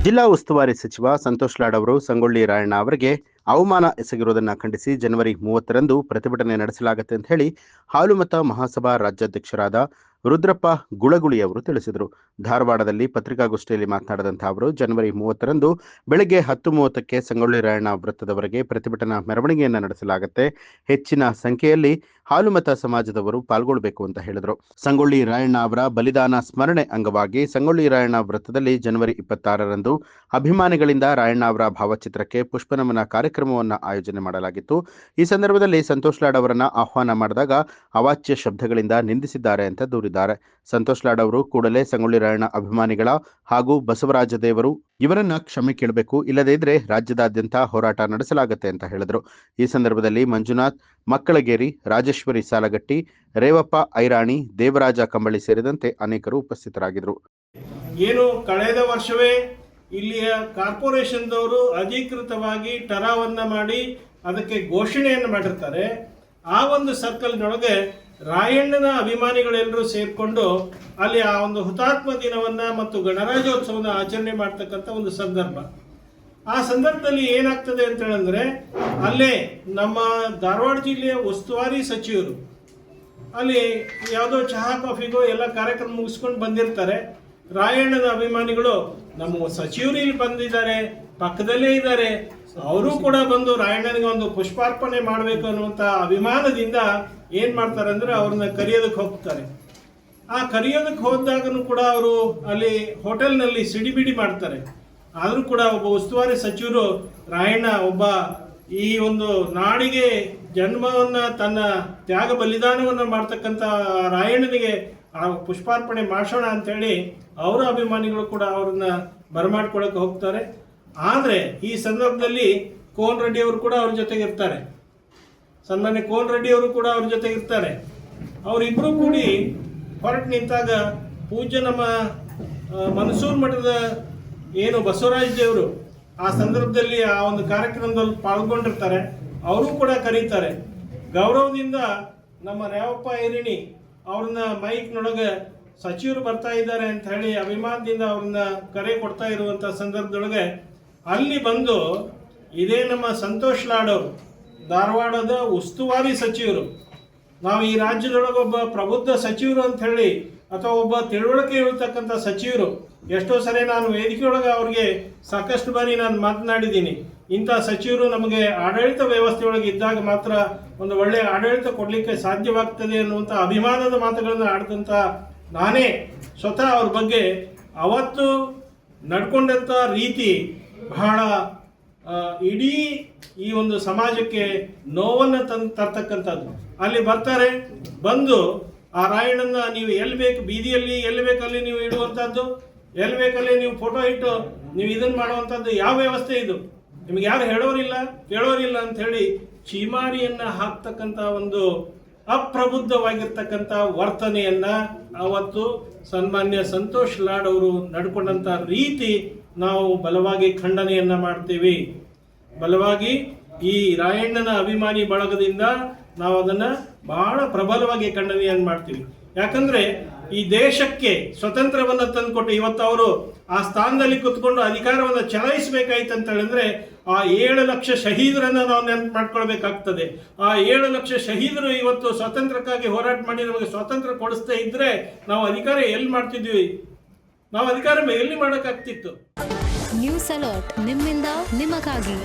ಜಿಲ್ಲಾ ಉಸ್ತುವಾರಿ ಸಚಿವ ಸಂತೋಷ್ ಲಾಡ್ ಅವರು ಸಂಗೊಳ್ಳಿ ರಾಯಣ್ಣ ಅವರಿಗೆ ಅವಮಾನ ಎಸಗಿರುವುದನ್ನು ಖಂಡಿಸಿ ಜನವರಿ 30ರಂದು ಪ್ರತಿಭಟನೆ ನಡೆಸಲಾಗುತ್ತೆ ಅಂತ ಹೇಳಿ ಹಾಲುಮತ ಮಹಾಸಭಾ ರಾಜ್ಯಾಧ್ಯಕ್ಷರಾದ ರುದ್ರಪ್ಪ ಗುಳಗುಳಿ ಅವರು ತಿಳಿಸಿದರು. ಧಾರವಾಡದಲ್ಲಿ ಪತ್ರಿಕಾಗೋಷ್ಠಿಯಲ್ಲಿ ಮಾತನಾಡಿದಂತಹ ಅವರು ಜನವರಿ 30ರಂದು ಬೆಳಗ್ಗೆ 10:30ಕ್ಕೆ ಸಂಗೊಳ್ಳಿ ರಾಯಣ್ಣ ವೃತ್ತದವರೆಗೆ ಪ್ರತಿಭಟನಾ ಮೆರವಣಿಗೆಯನ್ನು ನಡೆಸಲಾಗುತ್ತೆ. ಹೆಚ್ಚಿನ ಸಂಖ್ಯೆಯಲ್ಲಿ ಹಾಲುಮತ ಸಮಾಜದವರು ಪಾಲ್ಗೊಳ್ಳಬೇಕು ಅಂತ ಹೇಳಿದರು. ಸಂಗೊಳ್ಳಿ ರಾಯಣ್ಣ ಅವರ ಬಲಿದಾನ ಸ್ಮರಣೆ ಅಂಗವಾಗಿ ಸಂಗೊಳ್ಳಿ ರಾಯಣ್ಣ ವೃತ್ತದಲ್ಲಿ ಜನವರಿ 26ರಂದು ಅಭಿಮಾನಿಗಳಿಂದ ರಾಯಣ್ಣ ಅವರ ಭಾವಚಿತ್ರಕ್ಕೆ ಪುಷ್ಪನಮನ ಕಾರ್ಯಕ್ರಮವನ್ನು ಆಯೋಜನೆ ಮಾಡಲಾಗಿತ್ತು. ಈ ಸಂದರ್ಭದಲ್ಲಿ ಸಂತೋಷ್ ಲಾಡ್ ಅವರನ್ನ ಆಹ್ವಾನ ಮಾಡಿದಾಗ ಅವಾಚ್ಯ ಶಬ್ದಗಳಿಂದ ನಿಂದಿಸಿದ್ದಾರೆ ಅಂತ ದೂರಿದ್ದಾರೆ. ಸಂತೋಷ್ ಲಾಡ್ ಅವರು ಕೂಡಲೇ ಸಂಗೊಳ್ಳಿ ರಾಯಣ್ಣ ಅಭಿಮಾನಿಗಳ ಹಾಗೂ ಬಸವರಾಜ ದೇವರು ಇವರನ್ನ ಕ್ಷಮೆ ಕೇಳಬೇಕು, ಇಲ್ಲದೇ ಇದ್ರೆ ರಾಜ್ಯದಾದ್ಯಂತ ಹೋರಾಟ ನಡೆಸಲಾಗುತ್ತೆ ಅಂತ ಹೇಳಿದರು. ಈ ಸಂದರ್ಭದಲ್ಲಿ ಮಂಜುನಾಥ್ ಮಕ್ಕಳಗೇರಿ, ರಾಜೇಶ್ವರಿ ಸಾಲಗಟ್ಟಿ, ರೇವಪ್ಪ ಐರಾಣಿ, ದೇವರಾಜ ಕಂಬಳಿ ಸೇರಿದಂತೆ ಅನೇಕರು ಉಪಸ್ಥಿತರಾಗಿದ್ದರು. ಏನು ಕಳೆದ ವರ್ಷವೇ ಇಲ್ಲಿಯ ಕಾರ್ಪೊರೇಷನ್ದವರು ಅಧಿಕೃತವಾಗಿ ಟರಾವನ್ನ ಮಾಡಿ ಅದಕ್ಕೆ ಘೋಷಣೆಯನ್ನು ಮಾಡಿರ್ತಾರೆ. ಆ ಒಂದು ಸರ್ಕಲ್ನೊಳಗೆ ರಾಯಣ್ಣನ ಅಭಿಮಾನಿಗಳೆಲ್ಲರೂ ಸೇರಿಕೊಂಡು ಅಲ್ಲಿ ಆ ಒಂದು ಹುತಾತ್ಮ ದಿನವನ್ನ ಮತ್ತು ಗಣರಾಜ್ಯೋತ್ಸವನ ಆಚರಣೆ ಮಾಡ್ತಕ್ಕಂಥ ಒಂದು ಸಂದರ್ಭ. ಆ ಸಂದರ್ಭದಲ್ಲಿ ಏನಾಗ್ತದೆ ಅಂತ ಹೇಳಿದ್ರೆ ಅಲ್ಲೇ ನಮ್ಮ ಧಾರವಾಡ ಜಿಲ್ಲೆಯ ಉಸ್ತುವಾರಿ ಸಚಿವರು ಅಲ್ಲಿ ಯಾವುದೋ ಚಹಾ ಕಾಫಿಗೋ ಎಲ್ಲ ಕಾರ್ಯಕ್ರಮ ಮುಗಿಸ್ಕೊಂಡು ಬಂದಿರ್ತಾರೆ. ರಾಯಣ್ಣನ ಅಭಿಮಾನಿಗಳು ನಮ್ಮ ಸಚಿವರು ಇಲ್ಲಿ ಬಂದಿದ್ದಾರೆ, ಪಕ್ಕದಲ್ಲೇ ಇದ್ದಾರೆ, ಅವರು ಕೂಡ ಬಂದು ರಾಯಣ್ಣನಿಗೆ ಒಂದು ಪುಷ್ಪಾರ್ಪಣೆ ಮಾಡಬೇಕು ಅನ್ನುವಂಥ ಅಭಿಮಾನದಿಂದ ಏನು ಮಾಡ್ತಾರೆ ಅಂದರೆ ಅವ್ರನ್ನ ಕರೆಯೋದಕ್ಕೆ ಹೋಗ್ತಾರೆ. ಆ ಕರೆಯೋದಕ್ಕೆ ಹೋದಾಗನು ಕೂಡ ಅವರು ಅಲ್ಲಿ ಹೋಟೆಲ್ನಲ್ಲಿ ಸಿಡಿಬಿಡಿ ಮಾಡ್ತಾರೆ. ಆದರೂ ಕೂಡ ಒಬ್ಬ ಉಸ್ತುವಾರಿ ಸಚಿವರು ರಾಯಣ್ಣ ಒಬ್ಬ ಈ ಒಂದು ನಾಡಿಗೆ ಜನ್ಮವನ್ನು ತನ್ನ ತ್ಯಾಗ ಬಲಿದಾನವನ್ನು ಮಾಡ್ತಕ್ಕಂಥ ರಾಯಣ್ಣನಿಗೆ ಆ ಪುಷ್ಪಾರ್ಪಣೆ ಮಾಡಿಸೋಣ ಅಂತೇಳಿ ಅವರ ಅಭಿಮಾನಿಗಳು ಕೂಡ ಅವ್ರನ್ನ ಬರಮಾಡ್ಕೊಳ್ಳೋಕೆ ಹೋಗ್ತಾರೆ. ಆದರೆ ಈ ಸಂದರ್ಭದಲ್ಲಿ ಕೋನ್ ರೆಡ್ಡಿ ಅವರು ಕೂಡ ಅವ್ರ ಜೊತೆಗೆ ಇರ್ತಾರೆ, ಸನ್ಮಾನ್ಯ ಕೋನ್ ರೆಡ್ಡಿ ಅವರು ಕೂಡ ಅವ್ರ ಜೊತೆಗೆ ಇರ್ತಾರೆ. ಅವರಿಬ್ಬರು ಕೂಡಿ ಹೊರಟು ನಿಂತಾಗ ಪೂಜ್ಯ ನಮ್ಮ ಮನಸೂರು ಮಠದ ಏನು ಬಸವರಾಜ ದೇವರು ಆ ಸಂದರ್ಭದಲ್ಲಿ ಆ ಒಂದು ಕಾರ್ಯಕ್ರಮದಲ್ಲಿ ಪಾಲ್ಗೊಂಡಿರ್ತಾರೆ. ಅವರು ಕೂಡ ಕರೀತಾರೆ. ಗೌರವದಿಂದ ನಮ್ಮ ರೇವಪ್ಪ ಐರಿಣಿ ಅವ್ರನ್ನ ಮೈಕ್ನೊಳಗೆ ಸಚಿವರು ಬರ್ತಾ ಇದ್ದಾರೆ ಅಂತ ಹೇಳಿ ಅಭಿಮಾನದಿಂದ ಅವ್ರನ್ನ ಕರೆ ಕೊಡ್ತಾ ಇರುವಂಥ ಸಂದರ್ಭದೊಳಗೆ ಅಲ್ಲಿ ಬಂದು ಇದೇ ನಮ್ಮ ಸಂತೋಷ್ ಲಾಡ್ ಅವರು ಧಾರವಾಡದ ಉಸ್ತುವಾರಿ ಸಚಿವರು, ನಾವು ಈ ರಾಜ್ಯದೊಳಗೆ ಒಬ್ಬ ಪ್ರಬುದ್ಧ ಸಚಿವರು ಅಂತ ಹೇಳಿ ಅಥವಾ ಒಬ್ಬ ತಿಳುವಳಿಕೆ ಇರತಕ್ಕಂಥ ಸಚಿವರು, ಎಷ್ಟೋ ಸರಿ ನಾನು ವೇದಿಕೆಯೊಳಗೆ ಅವ್ರಿಗೆ ಸಾಕಷ್ಟು ಬಾರಿ ನಾನು ಮಾತನಾಡಿದ್ದೀನಿ. ಇಂಥ ಸಚಿವರು ನಮಗೆ ಆಡಳಿತ ವ್ಯವಸ್ಥೆಯೊಳಗೆ ಇದ್ದಾಗ ಮಾತ್ರ ಒಂದು ಒಳ್ಳೆಯ ಆಡಳಿತ ಕೊಡಲಿಕ್ಕೆ ಸಾಧ್ಯವಾಗ್ತದೆ ಅನ್ನುವಂಥ ಅಭಿಮಾನದ ಮಾತುಗಳನ್ನು ಆಡಿದಂಥ ನಾನೇ ಸ್ವತಃ ಅವ್ರ ಬಗ್ಗೆ ಅವತ್ತು ನಡ್ಕೊಂಡಂಥ ರೀತಿ ಬಹಳ ಇಡೀ ಈ ಒಂದು ಸಮಾಜಕ್ಕೆ ನೋವನ್ನು ತರ್ತಕ್ಕಂಥದ್ದು. ಅಲ್ಲಿ ಬರ್ತಾರೆ, ಬಂದು ಆ ರಾಯಣ್ಣನ ನೀವು ಎಲ್ಲಿ ಬೇಕು ಬೀದಿಯಲ್ಲಿ ಎಲ್ಲಿ ಬೇಕಲ್ಲಿ ನೀವು ಇಡುವಂಥದ್ದು, ಎಲ್ಲಿ ಬೇಕಲ್ಲಿ ನೀವು ಫೋಟೋ ಇಟ್ಟು ನೀವು ಇದನ್ನು ಮಾಡುವಂಥದ್ದು ಯಾವ ವ್ಯವಸ್ಥೆ ಇದು, ನಿಮ್ಗೆ ಯಾರು ಕೇಳೋರಿಲ್ಲ ಅಂತ ಹೇಳಿ ಚೀಮಾರಿಯನ್ನು ಹಾಕ್ತಕ್ಕಂಥ ಒಂದು ಅಪ್ರಬುದ್ಧವಾಗಿರ್ತಕ್ಕಂಥ ವರ್ತನೆಯನ್ನ ಅವತ್ತು ಸನ್ಮಾನ್ಯ ಸಂತೋಷ್ ಲಾಡ್ ಅವರು ನಡ್ಕೊಂಡಂಥ ರೀತಿ ನಾವು ಬಲವಾಗಿ ಖಂಡನೆಯನ್ನ ಮಾಡ್ತೀವಿ. ಬಲವಾಗಿ ಈ ರಾಯಣ್ಣನ ಅಭಿಮಾನಿ ಬಳಗದಿಂದ ನಾವು ಅದನ್ನ ಬಹಳ ಪ್ರಬಲವಾಗಿ ಖಂಡನೆಯನ್ನು ಮಾಡ್ತೀವಿ. ಯಾಕಂದ್ರೆ ಈ ದೇಶಕ್ಕೆ ಸ್ವತಂತ್ರವನ್ನು ತಂದುಕೊಟ್ಟು ಇವತ್ತು ಅವರು ಆ ಸ್ಥಾನದಲ್ಲಿ ಕುತ್ಕೊಂಡು ಅಧಿಕಾರವನ್ನು ಚಲಾಯಿಸಬೇಕಾಯ್ತು ಅಂತ ಹೇಳಿದ್ರೆ ಆ 7 ಲಕ್ಷ ಶಹೀದರನ್ನ ನಾವು ನೆನಪು ಮಾಡ್ಕೊಳ್ಬೇಕಾಗ್ತದೆ. ಆ 7 ಲಕ್ಷ ಶಹೀದರು ಇವತ್ತು ಸ್ವಾತಂತ್ರ್ಯಕ್ಕಾಗಿ ಹೋರಾಟ ಮಾಡಿ ನಮಗೆ ಸ್ವಾತಂತ್ರ್ಯ ಕೊಡಿಸ್ತಾ ಇದ್ರೆ ನಾವು ಅಧಿಕಾರ ಎಲ್ಲಿ ಮಾಡ್ತಿದ್ವಿ, ನಾವು ಅಧಿಕಾರ ಎಲ್ಲಿ ಮಾಡೋಕ್ಕಾಗ್ತಿತ್ತು. ನ್ಯೂಸ್ ಅಲರ್ಟ್ ನಿಮ್ಮಿಂದ ನಿಮಗಾಗಿ.